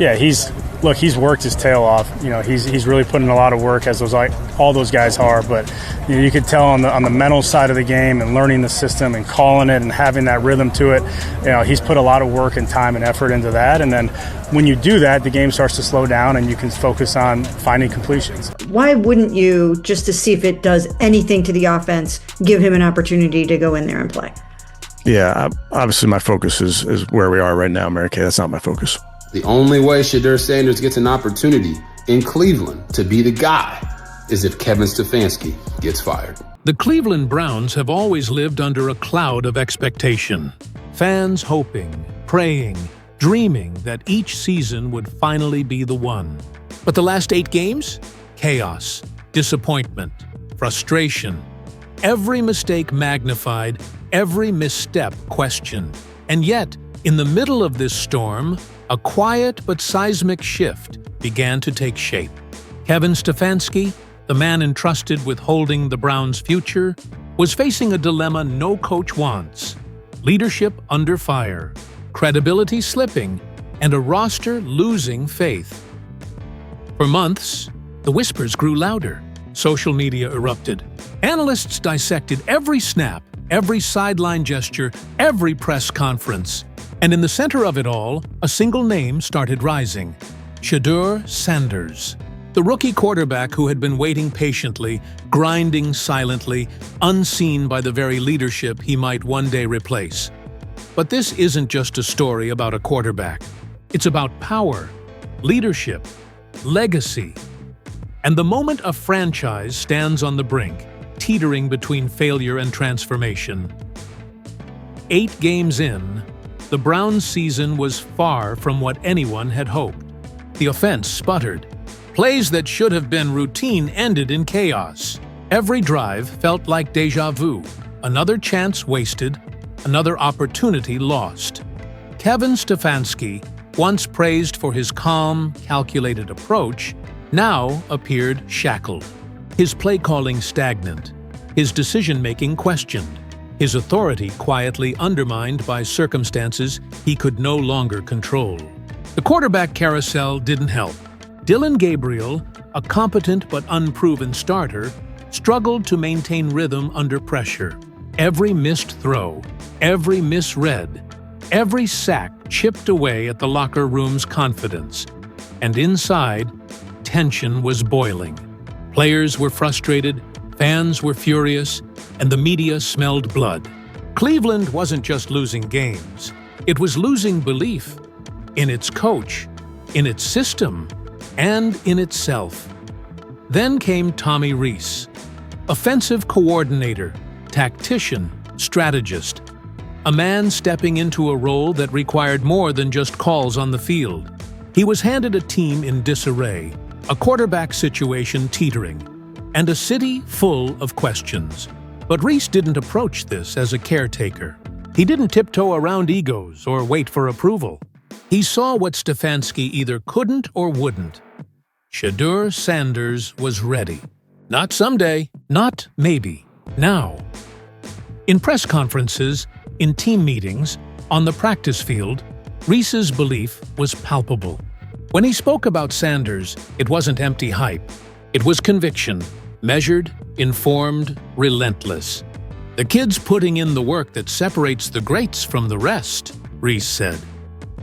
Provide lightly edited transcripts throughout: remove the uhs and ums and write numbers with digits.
Yeah, he's worked his tail off. He's really putting a lot of work, as all those guys are. But you could tell on the mental side of the game and learning the system and calling it and having that rhythm to it. He's put a lot of work and time and effort into that. And then when you do that, the game starts to slow down and you can focus on finding completions. Why wouldn't you, just to see if it does anything to the offense, give him an opportunity to go in there and play? Yeah, obviously my focus is where we are right now, Mary Kay. That's not my focus. The only way Shedeur Sanders gets an opportunity in Cleveland to be the guy is if Kevin Stefanski gets fired. The Cleveland Browns have always lived under a cloud of expectation. Fans hoping, praying, dreaming that each season would finally be the one. But the last 8 games? Chaos, disappointment, frustration. Every mistake magnified, every misstep questioned. And yet, in the middle of this storm, a quiet but seismic shift began to take shape. Kevin Stefanski, the man entrusted with holding the Browns' future, was facing a dilemma no coach wants: leadership under fire, credibility slipping, and a roster losing faith. For months, the whispers grew louder. Social media erupted. Analysts dissected every snap, every sideline gesture, every press conference. And in the center of it all, a single name started rising: Shedeur Sanders. The rookie quarterback who had been waiting patiently, grinding silently, unseen by the very leadership he might one day replace. But this isn't just a story about a quarterback. It's about power, leadership, legacy. And the moment a franchise stands on the brink, teetering between failure and transformation. 8 games in, the Browns' season was far from what anyone had hoped. The offense sputtered. Plays that should have been routine ended in chaos. Every drive felt like déjà vu. Another chance wasted, another opportunity lost. Kevin Stefanski, once praised for his calm, calculated approach, now appeared shackled. His play-calling stagnant, his decision-making questioned, his authority quietly undermined by circumstances he could no longer control. The quarterback carousel didn't help. Dillon Gabriel, a competent but unproven starter, struggled to maintain rhythm under pressure. Every missed throw, every misread, every sack chipped away at the locker room's confidence. And inside, tension was boiling. Players were frustrated, fans were furious, and the media smelled blood. Cleveland wasn't just losing games. It was losing belief in its coach, in its system, and in itself. Then came Tommy Reese, offensive coordinator, tactician, strategist, a man stepping into a role that required more than just calls on the field. He was handed a team in disarray, a quarterback situation teetering, and a city full of questions. But Reese didn't approach this as a caretaker. He didn't tiptoe around egos or wait for approval. He saw what Stefanski either couldn't or wouldn't. Shedeur Sanders was ready. Not someday, not maybe, now. In press conferences, in team meetings, on the practice field, Reese's belief was palpable. When he spoke about Sanders, it wasn't empty hype. It was conviction, measured, informed, relentless. The kid's putting in the work that separates the greats from the rest, Reese said.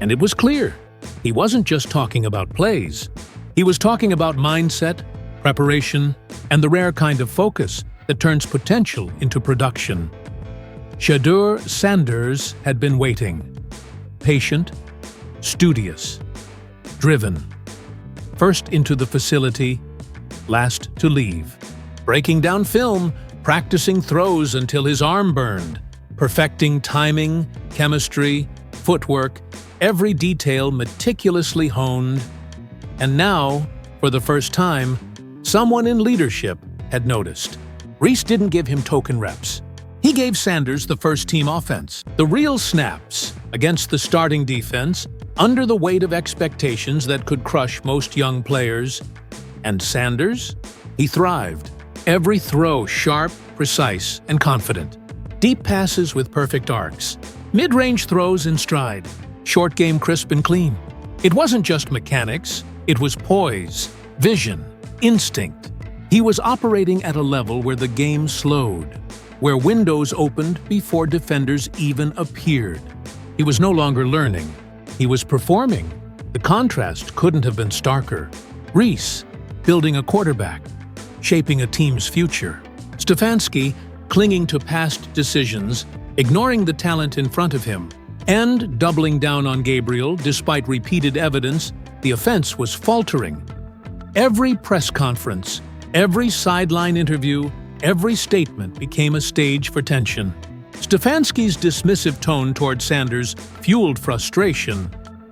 And it was clear. He wasn't just talking about plays. He was talking about mindset, preparation, and the rare kind of focus that turns potential into production. Shedeur Sanders had been waiting. Patient, studious, driven. First into the facility, last to leave. Breaking down film, practicing throws until his arm burned, perfecting timing, chemistry, footwork, every detail meticulously honed. And now, for the first time, someone in leadership had noticed. Reese didn't give him token reps. He gave Sanders the first-team offense, the real snaps, against the starting defense, under the weight of expectations that could crush most young players. And Sanders? He thrived. Every throw sharp, precise, and confident. Deep passes with perfect arcs. Mid-range throws in stride. Short game crisp and clean. It wasn't just mechanics, it was poise, vision, instinct. He was operating at a level where the game slowed, where windows opened before defenders even appeared. He was no longer learning, he was performing. The contrast couldn't have been starker. Reese, building a quarterback, shaping a team's future. Stefanski, clinging to past decisions, ignoring the talent in front of him, and doubling down on Gabriel despite repeated evidence the offense was faltering. Every press conference, every sideline interview, every statement became a stage for tension. Stefanski's dismissive tone toward Sanders fueled frustration,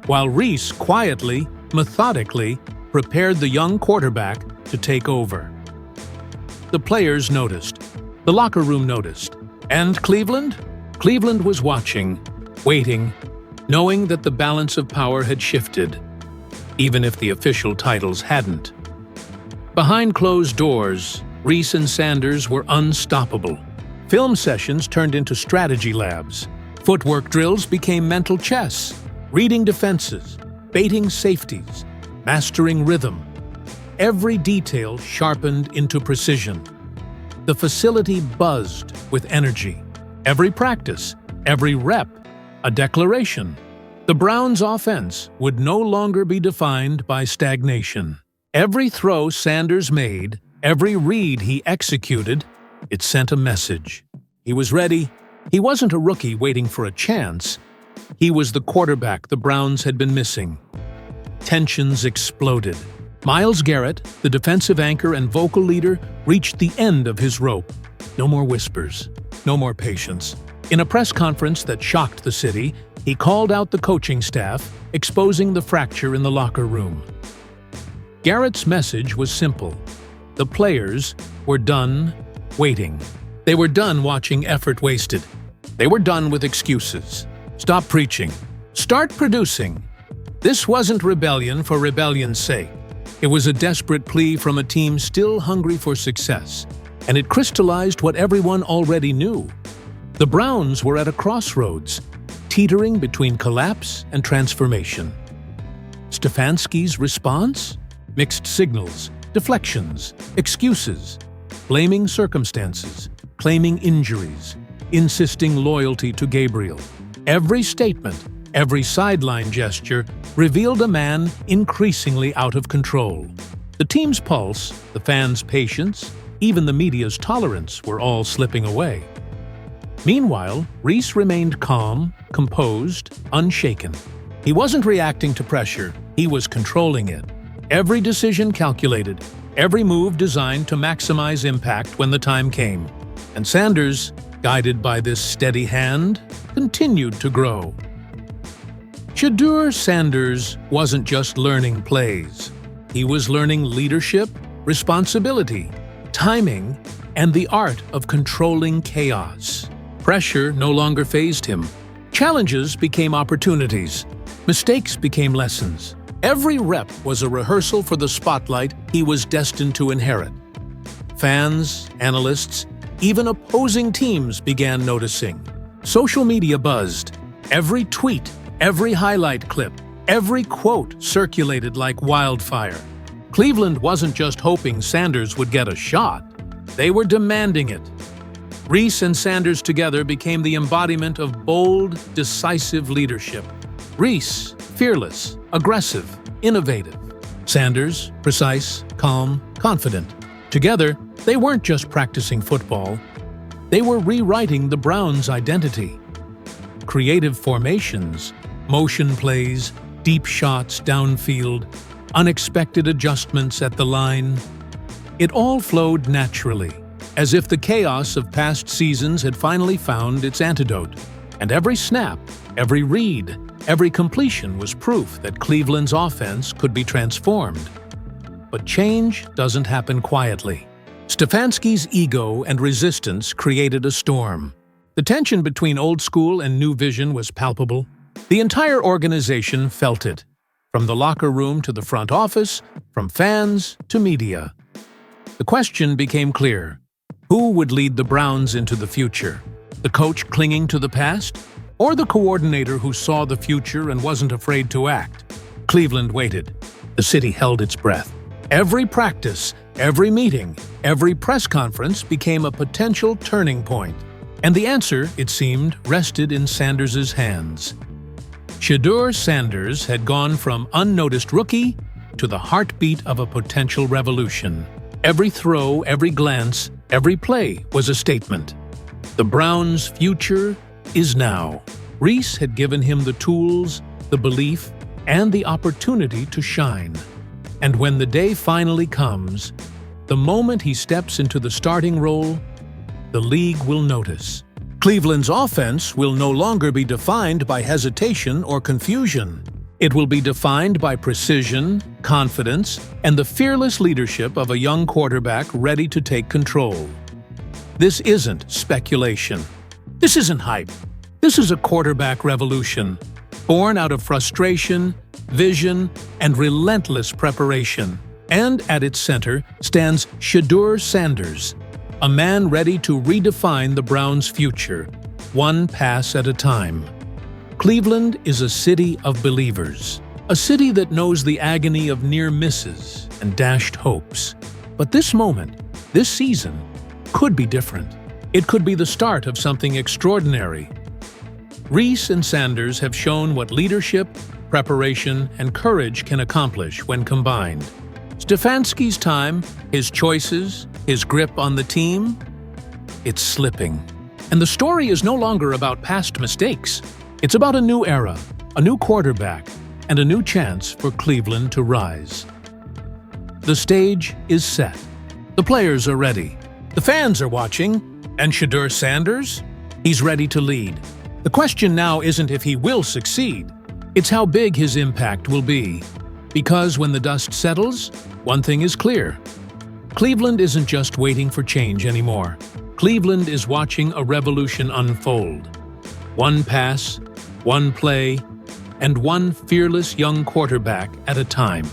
while Reese quietly, methodically, prepared the young quarterback to take over. The players noticed. The locker room noticed. And Cleveland? Cleveland was watching, waiting, knowing that the balance of power had shifted, even if the official titles hadn't. Behind closed doors, Reese and Sanders were unstoppable. Film sessions turned into strategy labs. Footwork drills became mental chess, reading defenses, baiting safeties, mastering rhythm. Every detail sharpened into precision. The facility buzzed with energy. Every practice, every rep, a declaration. The Browns' offense would no longer be defined by stagnation. Every throw Sanders made, every read he executed, it sent a message. He was ready. He wasn't a rookie waiting for a chance. He was the quarterback the Browns had been missing. Tensions exploded. Myles Garrett, the defensive anchor and vocal leader, reached the end of his rope. No more whispers. No more patience. In a press conference that shocked the city, he called out the coaching staff, exposing the fracture in the locker room. Garrett's message was simple. The players were done waiting. They were done watching effort wasted. They were done with excuses. Stop preaching. Start producing. This wasn't rebellion for rebellion's sake. It was a desperate plea from a team still hungry for success, and it crystallized what everyone already knew. The Browns were at a crossroads, teetering between collapse and transformation. Stefanski's response? Mixed signals, deflections, excuses, blaming circumstances, claiming injuries, insisting loyalty to Gabriel. Every statement, every sideline gesture revealed a man increasingly out of control. The team's pulse, the fans' patience, even the media's tolerance were all slipping away. Meanwhile, Reese remained calm, composed, unshaken. He wasn't reacting to pressure, he was controlling it. Every decision calculated, every move designed to maximize impact when the time came. And Sanders, guided by this steady hand, continued to grow. Shedeur Sanders wasn't just learning plays. He was learning leadership, responsibility, timing, and the art of controlling chaos. Pressure no longer fazed him. Challenges became opportunities. Mistakes became lessons. Every rep was a rehearsal for the spotlight he was destined to inherit. Fans, analysts, even opposing teams began noticing. Social media buzzed. Every tweet, every highlight clip, every quote circulated like wildfire. Cleveland wasn't just hoping Sanders would get a shot. They were demanding it. Reese and Sanders together became the embodiment of bold, decisive leadership. Reese, fearless, aggressive, innovative. Sanders, precise, calm, confident. Together, they weren't just practicing football. They were rewriting the Browns' identity. Creative formations, motion plays, deep shots downfield, unexpected adjustments at the line. It all flowed naturally, as if the chaos of past seasons had finally found its antidote. And every snap, every read, every completion was proof that Cleveland's offense could be transformed. But change doesn't happen quietly. Stefanski's ego and resistance created a storm. The tension between old school and new vision was palpable. The entire organization felt it, from the locker room to the front office, from fans to media. The question became clear. Who would lead the Browns into the future? The coach clinging to the past? Or the coordinator who saw the future and wasn't afraid to act? Cleveland waited. The city held its breath. Every practice, every meeting, every press conference became a potential turning point. And the answer, it seemed, rested in Sanders' hands. Shedeur Sanders had gone from unnoticed rookie to the heartbeat of a potential revolution. Every throw, every glance, every play was a statement. The Browns' future is now. Reese had given him the tools, the belief, and the opportunity to shine. And when the day finally comes, the moment he steps into the starting role, the league will notice. Cleveland's offense will no longer be defined by hesitation or confusion. It will be defined by precision, confidence, and the fearless leadership of a young quarterback ready to take control. This isn't speculation. This isn't hype. This is a quarterback revolution, born out of frustration, vision, and relentless preparation. And at its center stands Shedeur Sanders, a man ready to redefine the Browns' future, one pass at a time. Cleveland is a city of believers, a city that knows the agony of near misses and dashed hopes. But this moment, this season, could be different. It could be the start of something extraordinary. Reese and Sanders have shown what leadership, preparation, and courage can accomplish when combined. Stefanski's time, his choices, his grip on the team, it's slipping. And the story is no longer about past mistakes. It's about a new era, a new quarterback, and a new chance for Cleveland to rise. The stage is set. The players are ready. The fans are watching. And Shedeur Sanders? He's ready to lead. The question now isn't if he will succeed. It's how big his impact will be. Because when the dust settles, one thing is clear. Cleveland isn't just waiting for change anymore. Cleveland is watching a revolution unfold. One pass, one play, and one fearless young quarterback at a time.